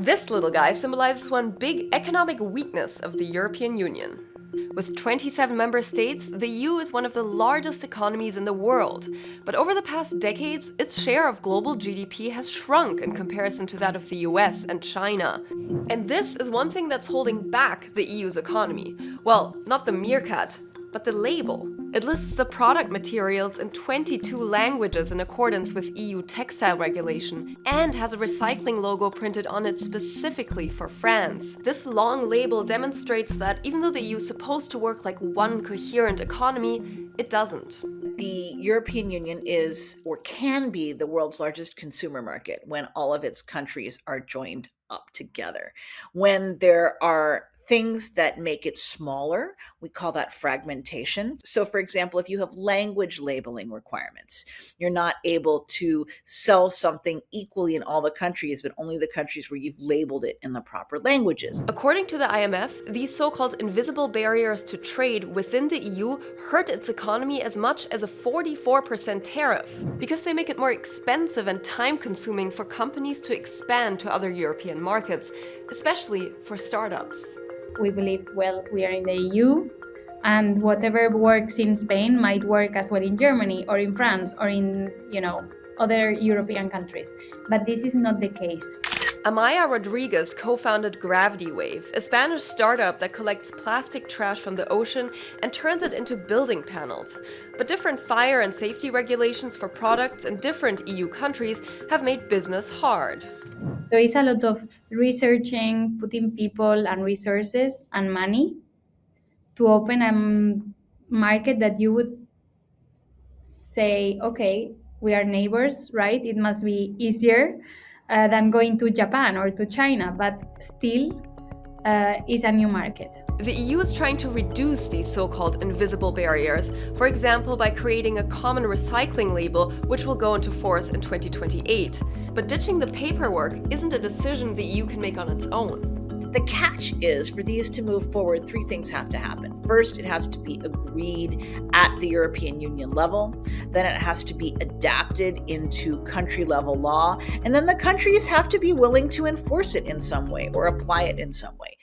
This little guy symbolizes one big economic weakness of the European Union. With 27 member states, the EU is one of the largest economies in the world. But over the past decades, its share of global GDP has shrunk in comparison to that of the US and China. And this is one thing that's holding back the EU's economy. Well, not the meerkat, but the label. It lists the product materials in 22 languages in accordance with EU textile regulation and has a recycling logo printed on it specifically for France. This long label demonstrates that even though the EU is supposed to work like one coherent economy, it doesn't. The European Union is or can be the world's largest consumer market when all of its countries are joined up together. When there are things that make it smaller, we call that fragmentation. So, for example, if you have language labeling requirements, you're not able to sell something equally in all the countries, but only the countries where you've labeled it in the proper languages. According to the IMF, these so-called invisible barriers to trade within the EU hurt its economy as much as a 44% tariff, because they make it more expensive and time-consuming for companies to expand to other European markets, especially for startups. We believed, well, we are in the EU, and whatever works in Spain might work as well in Germany or in France or in, other European countries. But this is not the case. Amaya Rodriguez co-founded Gravity Wave, a Spanish startup that collects plastic trash from the ocean and turns it into building panels. But different fire and safety regulations for products in different EU countries have made business hard. So it's a lot of researching, putting people and resources and money to open a market that you would say, okay, we are neighbors, right? It must be easier than going to Japan or to China, but still is a new market. The EU is trying to reduce these so-called invisible barriers, for example, by creating a common recycling label, which will go into force in 2028. But ditching the paperwork isn't a decision the EU can make on its own. The catch is, for these to move forward, three things have to happen. First, it has to be agreed at the European Union level. Then it has to be adapted into country-level law. And then the countries have to be willing to enforce it in some way or apply it in some way.